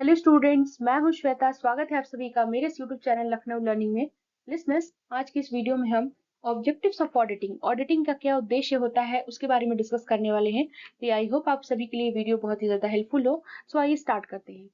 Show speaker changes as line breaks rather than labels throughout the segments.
Hello students, मैं हूं श्वेता। स्वागत है आप सभी का मेरे इस यूट्यूब चैनल लखनऊ लर्निंग में। लिसनर्स, आज की इस वीडियो में हम ऑब्जेक्टिव्स ऑफ ऑडिटिंग ऑडिटिंग का क्या उद्देश्य होता है उसके बारे में डिस्कस करने वाले हैं। तो आई होप आप सभी के लिए वीडियो बहुत ही ज्यादा हेल्पफुल हो। सो आइए स्टार्ट करते हैं।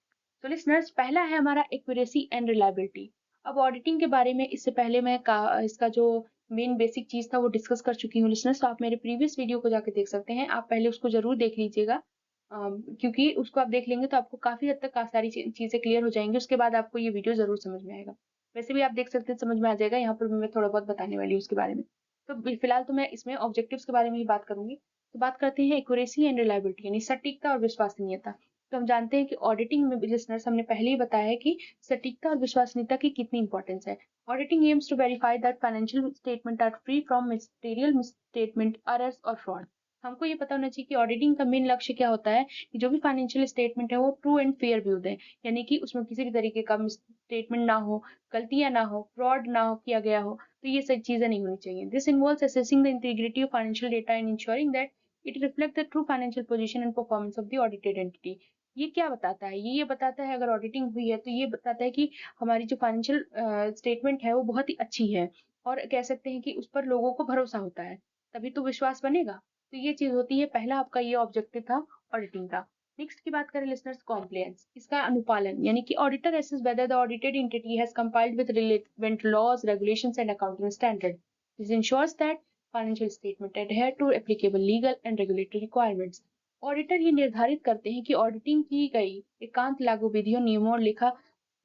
तो लिसनर्स, पहला है हमारा एक्यूरेसी एंड रिलायबिलिटी। अब ऑडिटिंग के बारे में इससे पहले मैं इसका जो मेन बेसिक चीज था वो डिस्कस कर चुकी हूँ लिसनर्स। तो आप मेरे प्रीवियस वीडियो को जाके देख सकते हैं। आप पहले उसको जरूर देख लीजिएगा, क्योंकि उसको आप देख लेंगे तो आपको काफ़ी हद तक सारी चीज़ें क्लियर हो जाएँगी, उसके बाद आपको ये वीडियो ज़रूर समझ में आएगा। वैसे भी आप देख सकते हैं, समझ में आ जाएगा, यहाँ पर भी मैं थोड़ा बहुत बताने वाली हूँ उसके बारे में। तो फिलहाल तो मैं इसमें ऑब्जेक्टिव्स के बारे में ही बात करूँगी। तो बात करते हैं एक्यूरेसी एंड रिलायबिलिटी यानी सटीकता और विश्वसनीयता। तो हम जानते हैं कि ऑडिटिंग में लिसनर्स हमने पहले ही बताया है कि सटीकता और विश्वसनीयता की कितनी इंपॉर्टेंस है। Auditing aims to verify that financial statement are free from material misstatement, errors और फ्रॉड। हमको ये पता होना चाहिए कि ऑडिटिंग का मेन लक्ष्य क्या होता है, कि जो भी फाइनेंशियल स्टेटमेंट है वो ट्रू एंड फेयर व्यू दें, यानी कि उसमें किसी भी तरीके का स्टेटमेंट ना हो, गलतियां ना हो, फ्रॉड ना हो किया गया हो। तो ये सब चीजें नहीं होनी चाहिए। This involves assessing the integrity of financial data and ensuring that it reflect the true financial position and performance of the audited entity. ये क्या बताता है? ये बताता है, अगर ऑडिटिंग हुई है तो ये बताता है कि हमारी जो फाइनेंशियल स्टेटमेंट है वो बहुत ही अच्छी है, और कह सकते हैं कि उस पर लोगों को भरोसा होता है, तभी तो विश्वास बनेगा। तो ये चीज होती है, पहला आपका ये ऑब्जेक्टिव था ऑडिटिंग का। नेक्स्ट की बात करें लिसनर्स, कॉम्प्लायंस, इसका अनुपालन, यानी कि auditor assess whether the audited entity has compiled with relevant laws, regulations and accounting standard. This ensures that financial statement adhere to applicable legal and regulatory requirements. Auditor ये निर्धारित करते हैं कि ऑडिटिंग की गई एकांत लागू विधियों, नियमों और लेखा,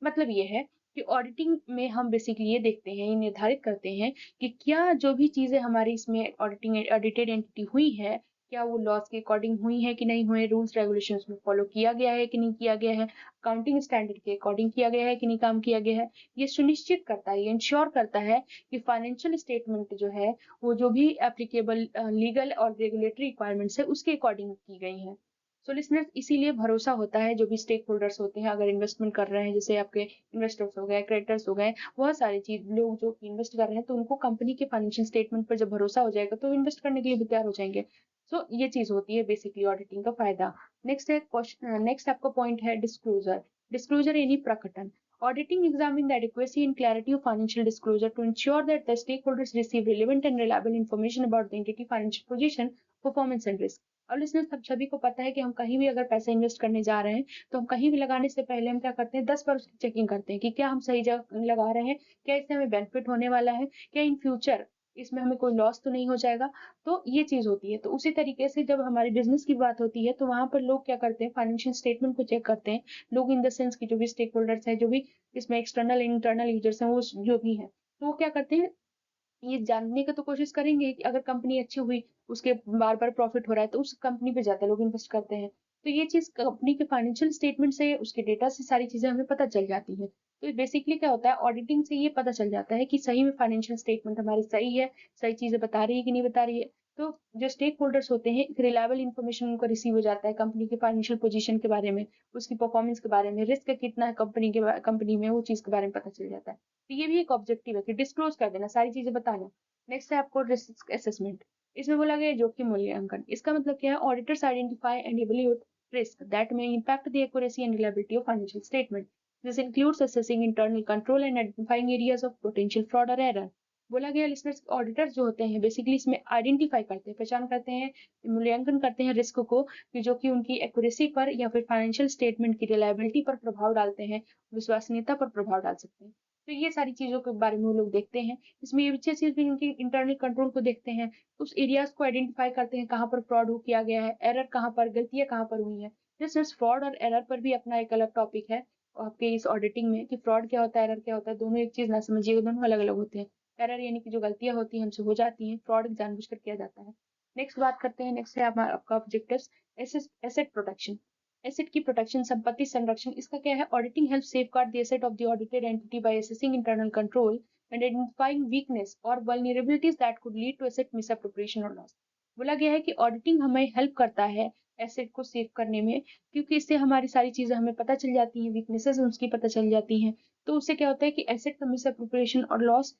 मतलब ये है कि ऑडिटिंग में हम बेसिकली ये देखते हैं, ये निर्धारित करते हैं कि क्या जो भी चीज़ें हमारी इसमें ऑडिटेड एंटिटी हुई है, क्या वो लॉज़ के अकॉर्डिंग हुई है कि नहीं हुए, रूल्स रेगुलेशंस में फॉलो किया गया है कि नहीं किया गया है, अकाउंटिंग स्टैंडर्ड के अकॉर्डिंग किया गया है कि नहीं काम किया गया है। ये सुनिश्चित करता है, ये इंश्योर करता है कि फाइनेंशियल स्टेटमेंट जो है, वो जो भी एप्लीकेबल लीगल और रेगुलेटरी रिक्वायरमेंट्स है उसके अकॉर्डिंग की गई हैं। सो लिसनर्स, इसीलिए भरोसा होता है जो भी स्टेक होल्डर्स होते हैं, अगर इन्वेस्टमेंट कर रहे हैं, जैसे आपके इन्वेस्टर्स हो गए, क्रेडिटर्स हो गए, बहुत सारी चीज लोग जो इन्वेस्ट कर रहे हैं, तो उनको कंपनी के फाइनेंशियल स्टेटमेंट पर जब भरोसा हो जाएगा तो इन्वेस्ट करने के लिए भी तैयार हो जाएंगे। सो ये चीज होती है बेसिकली ऑडिटिंग का फायदा। नेक्स्ट है क्वेश्चन, नेक्स्ट आपका पॉइंट है डिस्क्लोजर। डिस्क्लोजर यानी प्रकटन। Auditing examine the adequacy and clarity of financial disclosure to ensure that the stakeholders receive relevant and reliable information about the entity financial position, performance and risk. और listeners, सब सभी को पता है कि हम कहीं भी अगर पैसा इन्वेस्ट करने जा रहे हैं, तो हम कहीं भी लगाने से पहले हम क्या करते हैं, 10 बार उसकी चेकिंग करते हैं कि क्या हम सही जगह लगा रहे हैं, क्या इससे हमें बेनिफिट होने वाला है, क्या इन फ्यूचर इसमें हमें कोई लॉस तो नहीं हो जाएगा। तो ये चीज होती है। तो उसी तरीके से जब हमारी बिजनेस की बात होती है, तो वहां पर लोग क्या करते हैं, फाइनेंशियल स्टेटमेंट को चेक करते हैं। लोग इन द सेंस की जो भी स्टेक होल्डर्स है, जो भी इसमें एक्सटर्नल इंटरनल यूजर्स हैं, वो जो भी हैं, तो वो क्या करते हैं, ये जानने की तो कोशिश करेंगे कि अगर कंपनी अच्छी हुई, उसके बार-बार प्रॉफिट हो रहा है, तो उस कंपनी पे ज़्यादा लोग इन्वेस्ट करते हैं। तो ये चीज़ कंपनी के फाइनेंशियल स्टेटमेंट से, उसके डेटा से सारी चीज़ें हमें पता चल जाती हैं। तो बेसिकली क्या होता है, ऑडिटिंग से ये पता चल जाता है कि सही में फाइनेंशियल स्टेटमेंट हमारी सही है, सही चीज़ें बता रही है कि नहीं बता रही है। तो जो स्टेक होल्डर्स होते हैं, एक रिलायबल इन्फॉर्मेशन उनको रिसीव हो जाता है कंपनी के फाइनेंशियल पोजीशन के बारे में, उसकी परफॉर्मेंस के बारे में, रिस्क कितना है कंपनी में, वो चीज़ के बारे में पता चल जाता है। तो ये भी एक ऑब्जेक्टिव है कि डिस्क्लोज कर देना, सारी चीज़ें बताना। नेक्स्ट है आपको रिस्क असेसमेंट। इसमें बोला गया है जोखिम मूल्यांकन। इसका मतलब क्या है, auditors identify and evaluate risk that may impact the accuracy and reliability of financial statement. This includes assessing internal control and identifying areas of potential fraud और एरर। बोला गया लिसनर्स, ऑडिटर्स जो होते हैं बेसिकली इसमें आइडेंटिफाई करते हैं, पहचान करते हैं, मूल्यांकन करते हैं रिस्क को, कि जो कि उनकी एक्यूरेसी पर या फिर फाइनेंशियल स्टेटमेंट की रिलायबिलिटी पर प्रभाव डालते हैं, विश्वसनीयता पर प्रभाव डाल सकते हैं। तो ये सारी चीजों के बारे में वो लोग देखते हैं। इसमें ये अच्छी चीज़ भी उनकी इंटरनल कंट्रोल को देखते हैं, उस एरियाज़ को आइडेंटिफ़ाई करते हैं, कहाँ पर फ्रॉड हो किया गया है, एरर कहाँ पर, गलतियाँ कहाँ पर हुई हैं। जैसे फ्रॉड और एरर पर भी अपना एक अलग टॉपिक है आपके इस ऑडिटिंग में, कि फ्रॉड क्या होता है, एरर क्या होता है, दोनों एक चीज़ ना समझिएगा, दोनों अलग-अलग होते हैं। एरर यानी कि जो गलतियाँ होती हैं हमसे हो जाती हैं, फ्रॉड जानबूझकर किया जाता है। नेक्स्ट बात करते हैं, नेक्स्ट है आपका ऑब्जेक्टिव्स, एसेट प्रोटेक्शन। एसेट की प्रोटेक्शन, संपत्ति संरक्षण, इसका क्या है, auditing help safeguard the asset of the audited entity by assessing internal control and identifying weakness or vulnerabilities that could lead to asset misappropriation or loss। बोला गया है कि ऑडिटिंग हमें हेल्प करता है एसेट को सेव करने में, क्योंकि इससे हमारी सारी चीजें हमें पता चल जाती हैं, वीकनेसेस उसकी पता चल जाती हैं। तो उससे क्या होता है कि एसेट का मिसअप्रोप्रिएशन और लॉस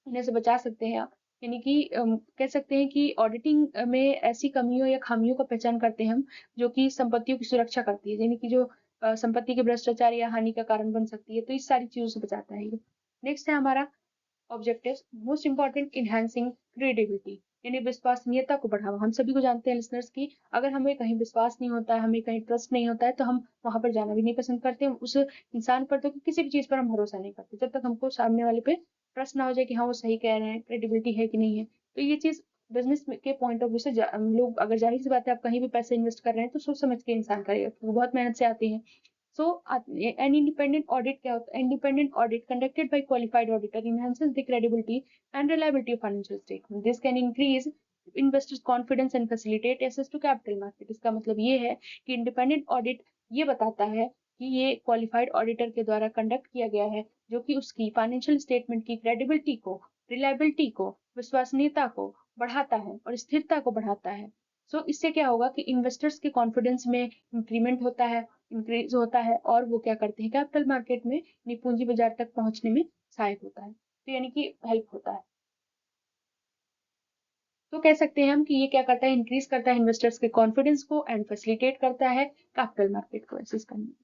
होने से बचा सकते हैं आप। यानी कि कह सकते हैं कि ऑडिटिंग में ऐसी कमियों या खामियों का पहचान करते हैं हम, जो कि संपत्तियों की सुरक्षा करती है। यानी कि जो संपत्ति के भ्रष्टाचार या हानि का कारण बन सकती है। तो इस सारी चीजों से बचाता है ये। नेक्स्ट है हमारा objectives, most important enhancing credibility, यानी विश्वसनीयता को बढ़ावा। हम सभी को जानते हैं लिसनर्स की अगर हमें कहीं विश्वास नहीं होता है, हमें कहीं ट्रस्ट नहीं होता है, तो हम वहां पर जाना भी नहीं पसंद करते। उस इंसान पर तो किसी भी चीज पर हम भरोसा नहीं करते जब तक हमको सामने वाले पे ट्रस्ट ना हो जाए कि हाँ वो सही कह रहे हैं, क्रेडिबिलिटी है कि नहीं है। तो ये चीज बिजनेस के पॉइंट ऑफ व्यू से लोग, अगर जाहिर सी बात है आप कहीं भी पैसे इन्वेस्ट कर रहे हैं तो सोच समझ के इंसान करेगा, वो बहुत मेहनत से आते हैं। So, an independent audit क्या होता है? Independent audit conducted by qualified auditor enhances the credibility and reliability of financial statement. This can increase investors' confidence and facilitate access to capital market. इसका मतलब ये है कि independent audit ये बताता है कि ये qualified auditor के द्वारा conduct किया गया है, जो कि उसकी financial statement की credibility को, reliability को, विश्वसनीयता को बढ़ाता है और स्थिरता को बढ़ाता है। सो इससे क्या होगा कि इन्वेस्टर्स के कॉन्फिडेंस में इंक्रीमेंट होता है, इंक्रीज होता है, और वो क्या करते हैं कैपिटल मार्केट में पूंजी बाजार तक पहुंचने में सहायक होता है, तो यानी कि हेल्प होता है। तो कह सकते हैं हम कि ये क्या करता है, इंक्रीज करता है इन्वेस्टर्स के कॉन्फिडेंस को एंड फैसिलिटेट करता है कैपिटल मार्केट को एक्सेस करने में।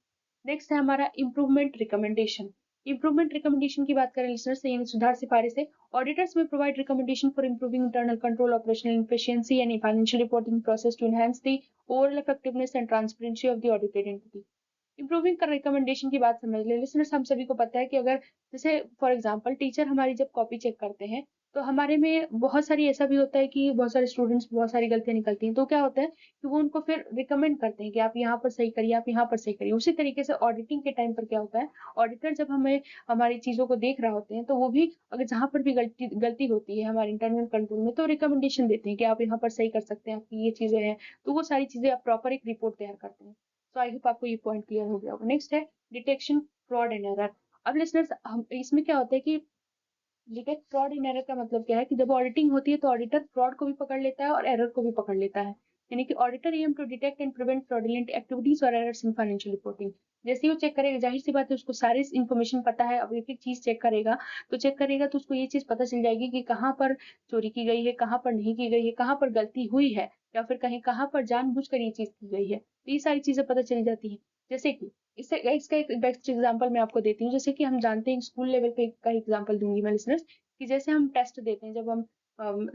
नेक्स्ट है हमारा इम्प्रूवमेंट रिकमेंडेशन। इम्प्रूवमेंट रिकमेंडेशन की बात करें लिसनर्स, यानी सुधार सिफारिश है। ऑडिटर्स में provide recommendation for improving internal control, operational efficiency and financial reporting process to enhance the overall effectiveness and transparency of the audited entity. Improving का रिकमेंडेशन की बात समझ ले लिसनर्स, हम सभी को पता है कि अगर जैसे फॉर एग्जांपल टीचर हमारी जब कॉपी चेक करते हैं तो हमारे में बहुत सारी ऐसा भी होता है कि बहुत सारे स्टूडेंट्स बहुत सारी गलतियां निकलती हैं, तो क्या होता है कि वो उनको फिर रिकमेंड करते हैं कि आप यहाँ पर सही करिए, आप यहाँ पर सही करिए। उसी तरीके से ऑडिटिंग के टाइम पर क्या होता है, ऑडिटर जब हमें हमारी चीजों को देख रहा होते हैं तो वो भी अगर जहाँ पर भी गलती गलती होती है हमारे इंटरनल कंट्रोल में तो रिकमेंडेशन देते हैं कि आप यहाँ पर सही कर सकते हैं, आपकी ये चीजें हैं। तो वो सारी चीजें आप प्रॉपर एक रिपोर्ट तैयार करते हैं। तो आई होप आपको ये पॉइंट क्लियर हो गया होगा। नेक्स्ट है डिटेक्शन फ्रॉड एंड एरर। अब लिसनर्स हम इसमें क्या होता है कि डिटेक्ट फ्रॉड इन एरर का मतलब क्या है कि जब ऑडिटिंग होती है तो ऑडिटर फ्रॉड को भी पकड़ लेता है और एरर को भी पकड़ लेता है। यानी कि auditor aim to detect and prevent fraudulent activities और एरर्स इन फाइनेंशियल रिपोर्टिंग। जैसे ही वो चेक करेगा, जाहिर सी बात है उसको सारी इन्फॉर्मेशन पता है, अब एक एक चीज चेक करेगा तो उसको ये चीज पता चल जाएगी कि कहाँ पर चोरी की गई है, कहाँ पर नहीं की गई है, कहाँ पर गलती हुई है, या फिर कहीं कहाँ पर जानबूझकर ये चीज की गई है। तो ये सारी चीजें पता चल जाती है। जैसे कि इससे इसका एक बेस्ट एग्जांपल मैं आपको देती हूँ। जैसे कि हम जानते हैं स्कूल लेवल पे का एग्जांपल दूंगी मैं लिसनर्स, कि जैसे हम टेस्ट देते हैं, जब हम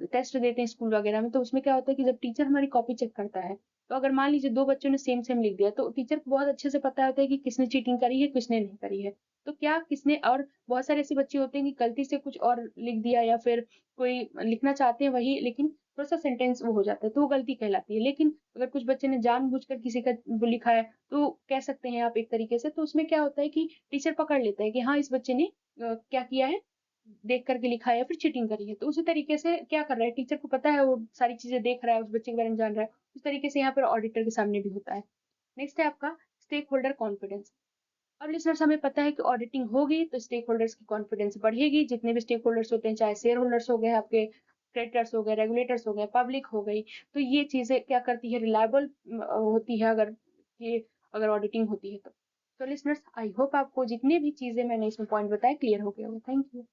टेस्ट देते हैं स्कूल वगैरह में, तो उसमें क्या होता है कि जब टीचर हमारी कॉपी चेक करता है तो अगर मान लीजिए दो बच्चों ने सेम सेम लिख दिया तो टीचर को बहुत अच्छे से पता होता है कि किसने चीटिंग करी है, किसने नहीं करी है। तो क्या किसने, और बहुत सारे ऐसे बच्चे होते हैं कि गलती से कुछ और लिख दिया या फिर कोई लिखना चाहते हैं वही, लेकिन थोड़ा सा सेंटेंस वो हो जाता है तो वो गलती कहलाती है। लेकिन अगर कुछ बच्चे ने जानबूझकर किसी का वो लिखा है तो कह सकते हैं आप एक तरीके से, तो उसमें क्या होता है कि टीचर पकड़ लेता है कि हाँ इस बच्चे ने क्या किया है, देख करके लिखा है या फिर चीटिंग करी है। तो उसी तरीके से क्या कर रहा है, टीचर को पता है, वो सारी चीजें देख रहा है, उस बच्चे के बारे में जान रहा है। उस तरीके से यहाँ पर ऑडिटर के सामने भी होता है। नेक्स्ट है आपका स्टेक होल्डर कॉन्फिडेंस। अब लिसनर्स हमें पता है कि ऑडिटिंग होगी तो स्टेक होल्डर्स की कॉन्फिडेंस बढ़ेगी। जितने भी स्टेक होल्डर्स होते हैं, चाहे शेयर होल्डर्स हो गए, आपके क्रेडिटर्स हो गए, रेगुलेटर्स हो गए, पब्लिक हो गई, तो ये चीजें क्या करती है, रिलायबल होती है अगर ये अगर ऑडिटिंग होती है तो। लिसनर्स आई होप आपको जितने भी चीजें मैंने इसमें पॉइंट बताए क्लियर हो गए होंगे। Thank you.